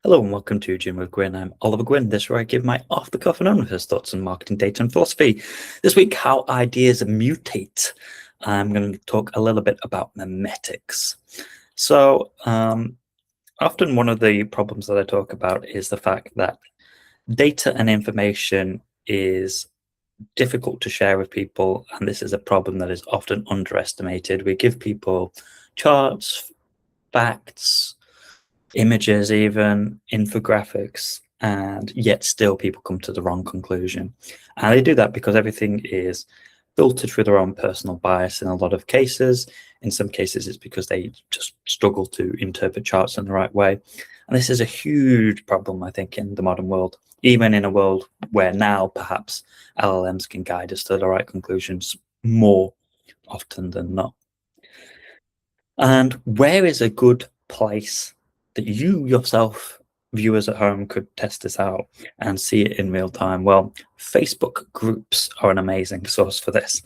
Hello and welcome to Gym with Gwynne. I'm Oliver Gwynne. This is where I give my off-the-cuff anonymous thoughts on marketing, data, and philosophy. This week, how ideas mutate. I'm going to talk a little bit about memetics. So, often one of the problems that I talk about is the fact that data and information is difficult to share with people, and this is a problem that is often underestimated. We give people charts, facts, images, even infographics, and yet still people come to the wrong conclusion. And they do that because everything is filtered through their own personal bias in a lot of cases. In some cases, it's because they just struggle to interpret charts in the right way. And this is a huge problem, I think, in the modern world, even in a world where now perhaps LLMs can guide us to the right conclusions more often than not. And where is a good place that you yourself, viewers at home, could test this out and see it in real time? Well, Facebook groups are an amazing source for this.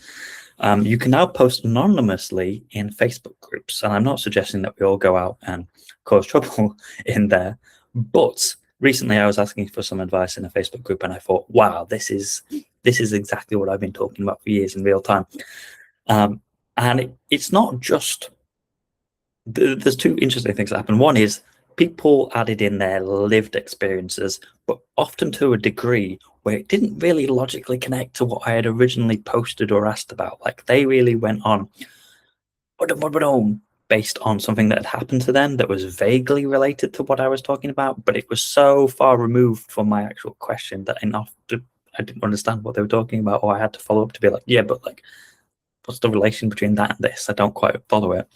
You can now post anonymously in Facebook groups, and I'm not suggesting that we all go out and cause trouble in there, but recently I was asking for some advice in a Facebook group, and I thought, wow, this is exactly what I've been talking about for years in real time. And it's not just there's two interesting things that happen. One is people added in their lived experiences, but often to a degree where it didn't really logically connect to what I had originally posted or asked about. Like they really went on based on something that had happened to them that was vaguely related to what I was talking about, but it was so far removed from my actual question that I didn't understand what they were talking about, or I had to follow up to be like, yeah, but like, what's the relation between that and this? I don't quite follow it.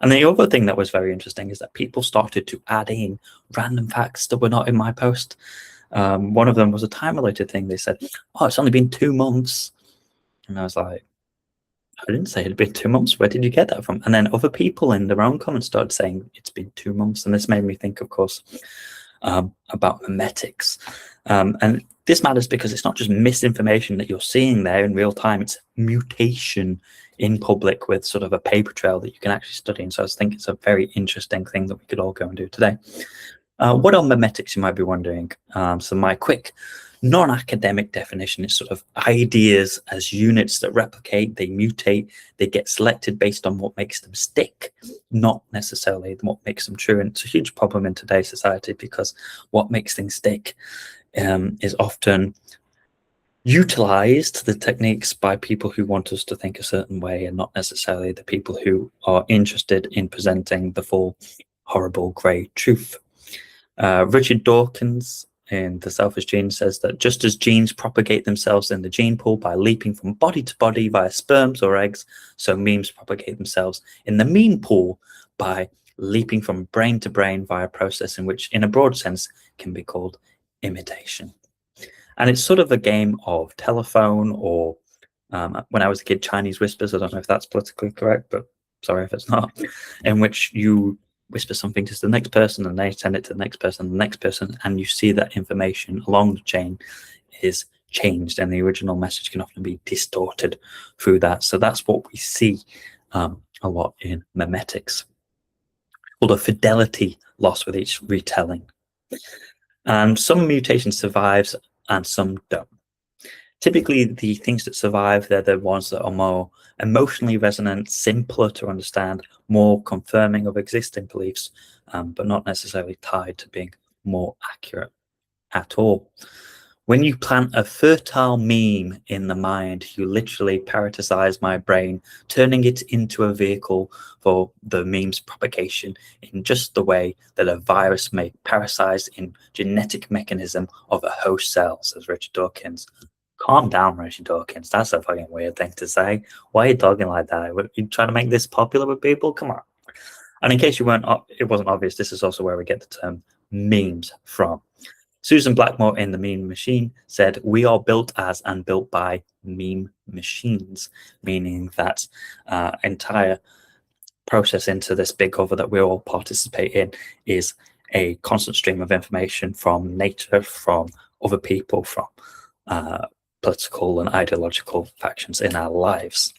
And the other thing that was very interesting is that people started to add in random facts that were not in my post. One of them was a time-related thing. They said, oh, it's only been 2 months. And I was like, I didn't say it had been 2 months. Where did you get that from? And then other people in their own comments started saying it's been 2 months. And this made me think, of course, about memetics. And this matters because it's not just misinformation that you're seeing there in real time, it's mutation in public with sort of a paper trail that you can actually study. And so I think it's a very interesting thing that we could all go and do today. What are memetics, you might be wondering? So my quick non-academic definition is sort of ideas as units that replicate, they mutate, they get selected based on what makes them stick, not necessarily what makes them true. And it's a huge problem in today's society because what makes things stick is often utilized, the techniques, by people who want us to think a certain way and not necessarily the people who are interested in presenting the full horrible grey truth. Richard Dawkins in The Selfish Gene says that just as genes propagate themselves in the gene pool by leaping from body to body via sperms or eggs, so memes propagate themselves in the meme pool by leaping from brain to brain via a process in which, in a broad sense, can be called imitation. And it's sort of a game of telephone or, when I was a kid, Chinese whispers. I don't know if that's politically correct, but sorry if it's not, in which you whisper something to the next person and they send it to the next person, and you see that information along the chain is changed, and the original message can often be distorted through that. So that's what we see a lot in memetics, called a fidelity loss with each retelling. And some mutation survives and some don't. Typically, the things that survive, they're the ones that are more emotionally resonant, simpler to understand, more confirming of existing beliefs, but not necessarily tied to being more accurate at all. When you plant a fertile meme in the mind, you literally parasitize my brain, turning it into a vehicle for the meme's propagation in just the way that a virus may parasite in genetic mechanism of a host cell, says Richard Dawkins. Calm down, Richard Dawkins. That's a fucking weird thing to say. Why are you talking like that? Are you trying to make this popular with people? Come on. And in case it wasn't obvious, this is also where we get the term memes from. Susan Blackmore in The Meme Machine said, we are built as and built by meme machines, meaning that entire process into this big over that we all participate in is a constant stream of information from nature, from other people, from political and ideological factions in our lives.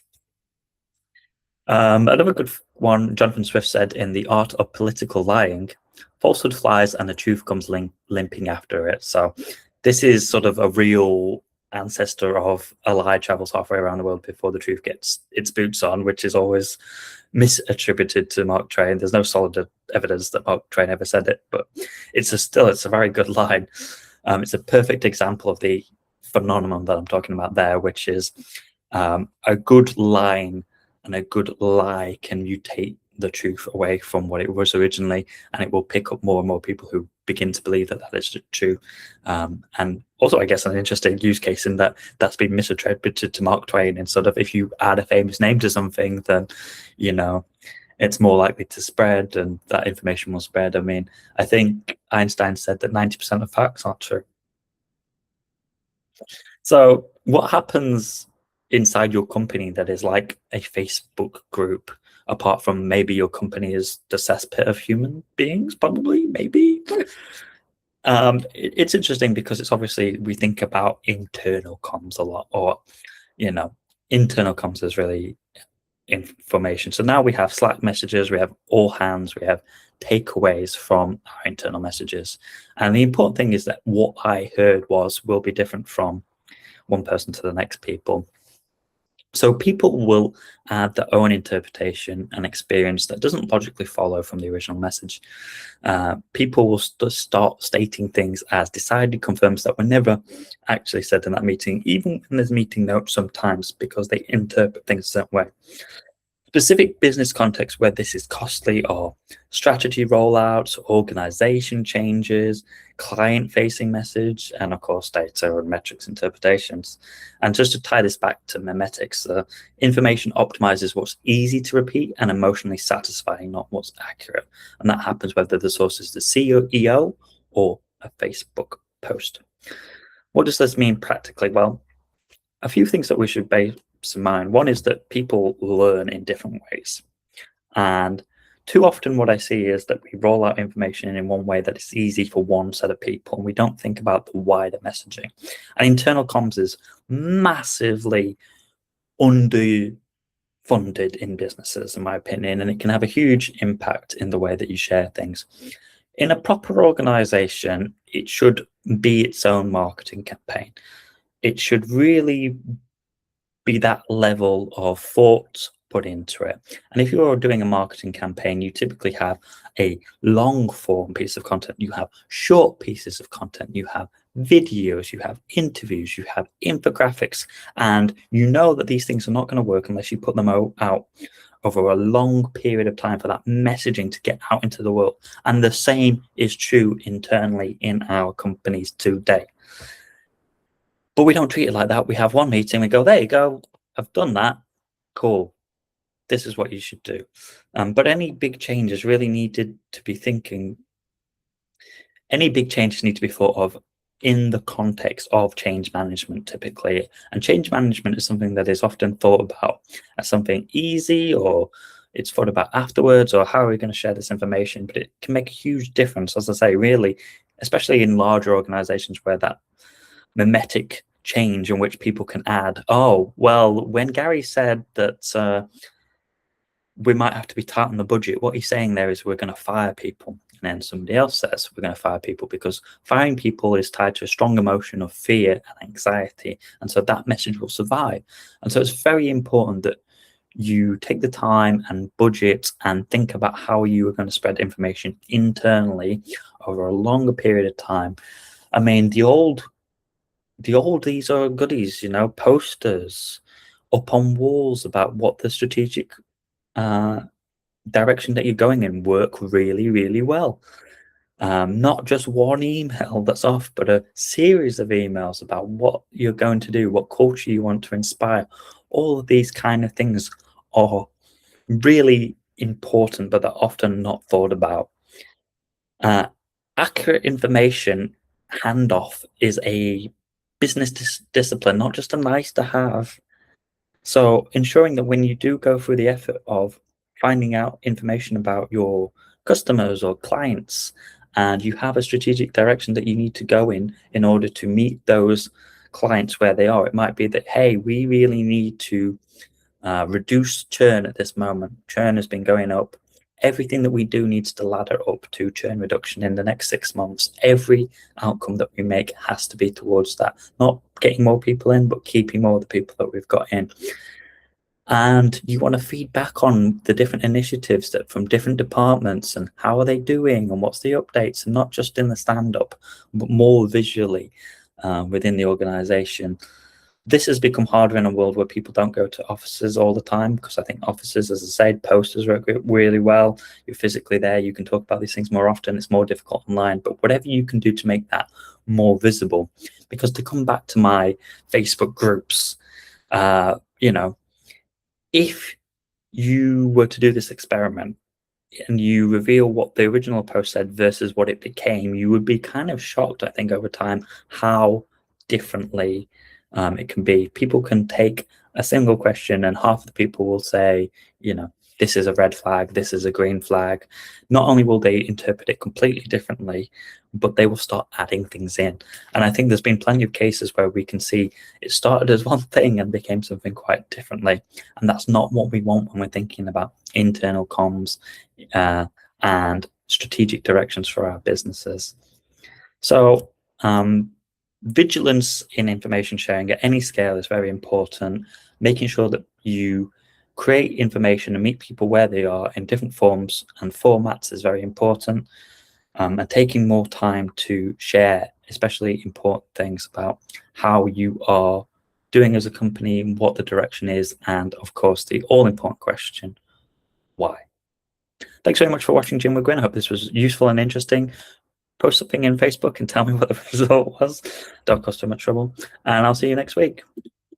Another good one, Jonathan Swift said in The Art of Political Lying, falsehood flies and the truth comes limping after it. So this is sort of a real ancestor of a lie travels halfway around the world before the truth gets its boots on, which is always misattributed to Mark Twain. There's no solid evidence that Mark Twain ever said it, but it's a very good line. It's a perfect example of the phenomenon that I'm talking about there, which is a good line and a good lie can mutate the truth away from what it was originally, and it will pick up more and more people who begin to believe that that is true. And also, I guess, an interesting use case in that that's been misattributed to Mark Twain. And sort of, if you add a famous name to something, then, you know, it's more likely to spread, and that information will spread. I mean, I think Einstein said that 90% of facts aren't true. So what happens inside your company that is like a Facebook group, apart from maybe your company is the cesspit of human beings, probably, maybe? It's interesting because it's obviously, we think about internal comms a lot, or, you know, internal comms is really information. So now we have Slack messages, we have all hands, we have takeaways from our internal messages. And the important thing is that what I heard will be different from one person to the next people. So people will add their own interpretation and experience that doesn't logically follow from the original message. People will start stating things as decided confirms that were never actually said in that meeting, even when there's meeting notes sometimes, because they interpret things a certain way. Specific business context where this is costly or strategy rollouts, organization changes, client-facing message, and of course data and metrics interpretations. And just to tie this back to Memetics, information optimizes what's easy to repeat and emotionally satisfying, not what's accurate. And that happens whether the source is the CEO or a Facebook post. What does this mean practically? Well, a few things that we should bear in mind. One is that people learn in different ways. And too often what I see is that we roll out information in one way that is easy for one set of people, and we don't think about the wider messaging. And internal comms is massively underfunded in businesses, in my opinion, and it can have a huge impact in the way that you share things. In a proper organization, it should be its own marketing campaign. It should really be that level of thought put into it. And if you're doing a marketing campaign, you typically have a long form piece of content, you have short pieces of content, you have videos, you have interviews, you have infographics, and you know that these things are not going to work unless you put them out over a long period of time for that messaging to get out into the world. And the same is true internally in our companies today. But we don't treat it like that. We have one meeting, we go, there you go, I've done that, cool, this is what you should do. But any big changes really needed to be any big changes need to be thought of in the context of change management typically. And change management is something that is often thought about as something easy, or it's thought about afterwards, or how are we going to share this information? But it can make a huge difference, as I say, really, especially in larger organizations where that memetic change in which people can add, oh, well, when Gary said that we might have to be tight on the budget, what he's saying there is we're going to fire people. And then somebody else says we're going to fire people, because firing people is tied to a strong emotion of fear and anxiety. And so that message will survive. And so it's very important that you take the time and budget and think about how you are going to spread information internally over a longer period of time. I mean, the oldies are goodies, you know, posters up on walls about what the strategic direction that you're going in work really, really well. Not just one email that's off, but a series of emails about what you're going to do, what culture you want to inspire. All of these kind of things are really important, but they're often not thought about. Accurate information handoff is a business discipline, not just a nice to have. So ensuring that when you do go through the effort of finding out information about your customers or clients, and you have a strategic direction that you need to go in order to meet those clients where they are. It might be that, hey, we really need to reduce churn at this moment. Churn has been going up everything that we do needs to ladder up to churn reduction in the next 6 months. Every outcome that we make has to be towards that, not getting more people in, but keeping more of the people that we've got in. And you want to feed back on the different initiatives that from different departments and how are they doing and what's the updates, and not just in the stand-up, but more visually within the organization. This has become harder in a world where people don't go to offices all the time, because I think offices, as I said, posters work really well. You're physically there, you can talk about these things more often. It's more difficult online, but whatever you can do to make that more visible. Because to come back to my Facebook groups, if you were to do this experiment and you reveal what the original post said versus what it became, you would be kind of shocked, I think, over time, how differently it can be. People can take a single question and half the people will say, this is a red flag, this is a green flag. Not only will they interpret it completely differently, but they will start adding things in. And I think there's been plenty of cases where we can see it started as one thing and became something quite differently. And that's not what we want when we're thinking about internal comms and strategic directions for our businesses. So vigilance in information sharing at any scale is very important. Making sure that you create information and meet people where they are in different forms and formats is very important. And taking more time to share especially important things about how you are doing as a company, what the direction is, and of course the all-important question, why? Thanks very much for watching Gym with Gwynne. I hope this was useful and interesting. Post something in Facebook and tell me what the result was. Don't cost too much trouble. And I'll see you next week.